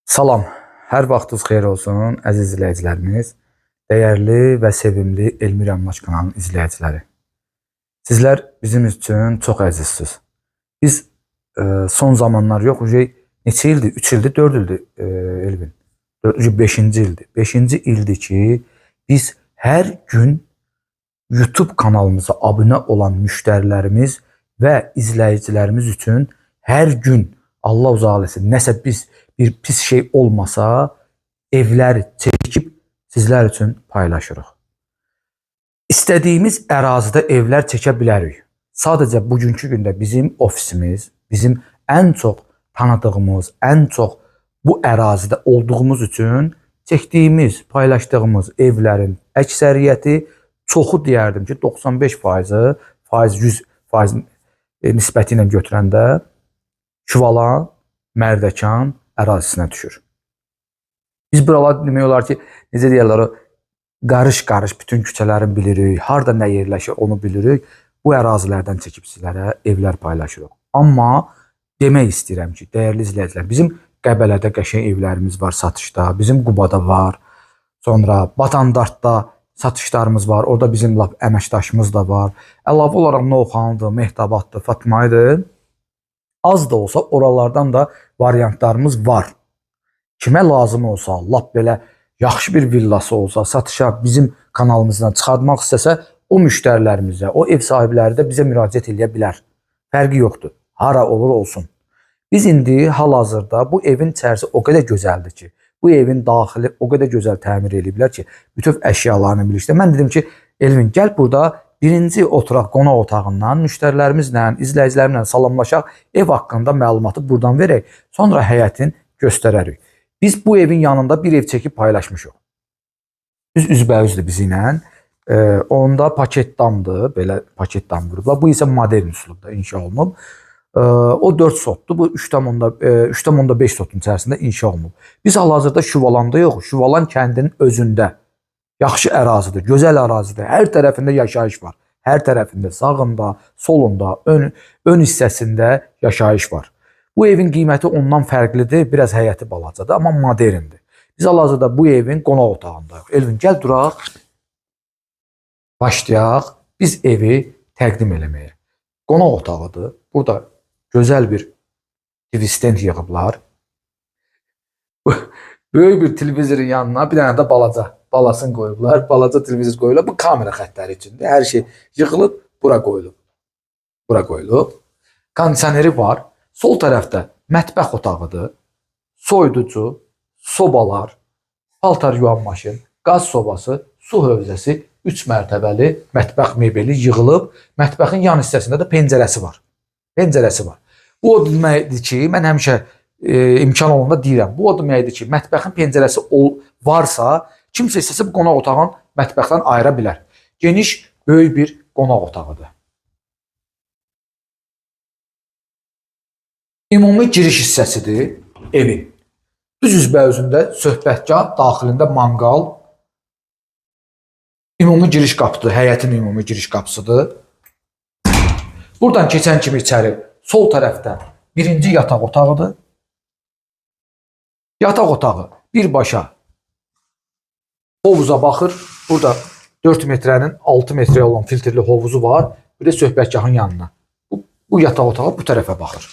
Salam, hər vaxtınız xeyir olsun, əziz izləyicilərimiz, dəyərli və sevimli Elmir Əmlaç kanalının izləyiciləri. Sizlər bizim üçün çox əzizsiniz. Biz son zamanlar yox, neçə ildir, 3 ildir, 4 ildir Elvin, 5-ci ildir. 5-ci ildir ki, biz hər gün YouTube kanalımıza abunə olan müştərilərimiz və izləyicilərimiz üçün hər gün Allah uzaq eləsin, nəsə bir pis şey olmasa evləri çəkib sizlər üçün paylaşırıq. İstədiyimiz ərazidə evlər çəkə bilərik. Sadəcə bugünkü gündə bizim ofisimiz, bizim ən çox tanıdığımız, ən çox bu ərazidə olduğumuz üçün çəkdiyimiz, paylaşdığımız evlərin əksəriyyəti, çoxu deyərdim ki, 95%, faiz 100% nisbəti ilə götürəndə Şüvalan, Mərdəkan ərazisinə düşür. Biz buralar demək olar ki, necə deyərlər, qarış-qarış bütün küçələrin bilirik, harada nə yerləşir onu bilirik. Bu ərazilərdən çəkib sizlərə evlər paylaşırıq. Amma demək istəyirəm ki, dəyərli izləyicilər, bizim Qəbələdə qəşəng evlərimiz var satışda, bizim Qubada var, sonra Batandartda satışlarımız var, orada bizim lap əməkdaşımız da var. Əlavə olaraq Novxanıdır, Mehtabaddır, Fatmayıdır. Az da olsa oralardan da variantlarımız var. Kimə lazım olsa, lap belə yaxşı bir villası olsa, satışa bizim kanalımızdan çıxartmaq istəsə, o müştərilərimizə, o ev sahibləri də bizə müraciət edə bilər. Fərqi yoxdur. Hara olur olsun. Biz indi hal-hazırda bu evin içərisi o qədər gözəldir ki, bu evin daxili o qədər gözəl təmir ediblər ki, bütün əşyalarını birlikdə. Mən dedim ki, Elvin, gəl burada birinci oturaq qonaq otağından müştərilərimizlə, izləyicilərimlə salamlaşaq, ev haqqında məlumatı buradan verək, sonra həyətin göstərərik. Biz bu evin yanında bir ev çəkib paylaşmışıq. Üzbəyüzdür bizi ilə. Onda paket damdır, belə paket dam qurublar. Bu isə modern üslubda inşa olunub. O 4 sotdur, bu 3,5 sotun içərisində inşa olunub. Biz hal-hazırda Şüvalanda yox, Şüvalan kəndinin özündə. Yaxşı ərazidir, gözəl ərazidir. Hər tərəfində yaşayış var. Hər tərəfində, sağında, solunda, ön hissəsində yaşayış var. Bu evin qiyməti ondan fərqlidir, biraz həyəti balacadır, amma moderndir. Biz hal-hazırda bu evin qonaq otağındayıq. Elvin, gəl duraq, başlayaq, biz evi təqdim eləməyə. Qonaq otağıdır. Burada gözəl bir TV stand yığıblar. Böyük bir televizorun yanına bir dənə də balasını qoyublar. Balaca televizor qoyulub. Bu kamera xəttləri üçündür. Hər şey yığılıb, bura qoyulub. Bura qoyulub. Kondisioneri var. Sol tərəfdə mətbəx otağıdır. Soyuducu, sobalar, paltar yuvan maşın, qaz sobası, su hövzəsi, 3 mərtəbəli mətbəx mebeli yığılıb. Mətbəxin yan hissəsində də pəncərəsi var. Pəncərəsi var. Bu o deməkdir ki, mən həmişə imkan olanda deyirəm. Bu o deməkdir ki, mətbəxin pəncərəsi varsa, kimsə istəsə bu qonaq otağın mətbəxdən ayıra bilər. Geniş, böyük bir qonaq otağıdır. Ümumi giriş hissəsidir evin. Düz üzbəyüzündə söhbətgah, daxilində manqal, ümumi giriş qapıdır, həyətin ümumi giriş qapısıdır. Buradan keçən kimi içəri sol tərəfdə birinci yataq otağıdır. Yataq otağı birbaşa hovuza baxır. Burada 4 metrənin 6 metrəyə olan filtrli hovuzu var. Bir də söhbətgahın yanına. Bu yataq otağı bu tərəfə baxır.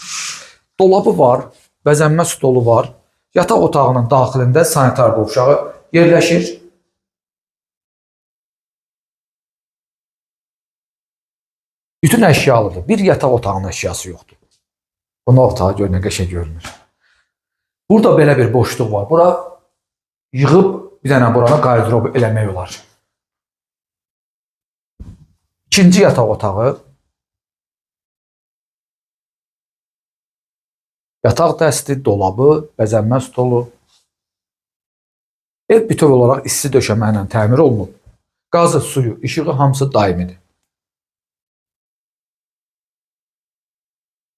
Dolabı var, bəzənmə stolu var. Yataq otağının daxilində sanitar qovşağı yerləşir. Bütün əşyalıdır. Bir yataq otağının əşyası yoxdur. Qonaq otağı görünə qəşəng görünür. Burada belə bir boşluq var. Bura yığıb bir dənə burana qardırob eləmək olar. İkinci yataq otağı. Yataq dəsti, dolabı, bəzənmə stolu. Ev bütöv olaraq isti döşəmə ilə təmir olunub. Qazı, suyu, işığı hamısı daimidir.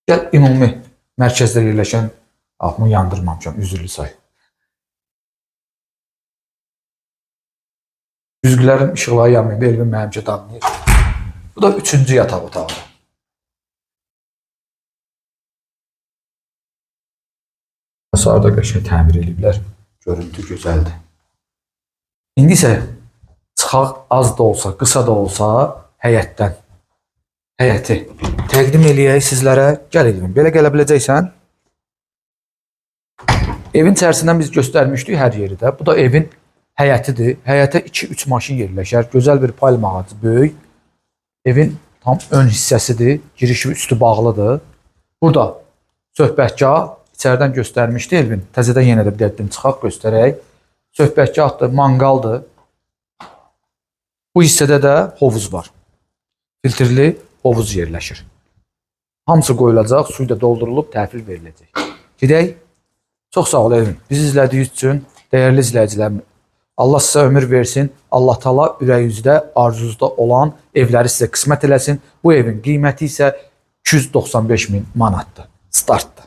Gəl ümumi mərkəzdə yerləşən, bunu yandırmamışam, üzrlü say. Güzgülərin işıqları yanmayıb, Elvin mənimcə damlayır. Bu da 3-cü yataq otağıdır. Hasarda qəşəng təmir ediblər. Görüntü gözəldir. İndi isə çıxaq az da olsa, qısa da olsa həyətdən. Həyəti təqdim eləyək sizlərə. Gəl Elvin, belə gələ biləcəksən. Evin içərisindən biz göstərmişdik hər yeri də. Bu da evin həyətidir. Həyətə 2-3 maşın yerləşər. Gözəl bir palma ağacı, böyük. Evin tam ön hissəsidir. Girişi üstü bağlıdır. Burada söhbətgah içəriden göstərmişdi Elvin. Təzədən yenə də bir dəqiqdən çıxaq göstərək. Söhbətgahdır, manqaldır. Bu hissədə də hovuz var. Filtrli hovuz yerləşir. Hamısı qoyulacaq, suyu da doldurulub təhvil veriləcək. Gedək. Çox sağ ol Elvin. Bizi izlədiyiniz üçün dəyərli izləyicilərim. Allah sizə ömür versin. Allah Taala ürəyinizdə, arzunuzda olan evləri sizə qismət eləsin. Bu evin qiyməti isə 295 min manatdır. Startdır.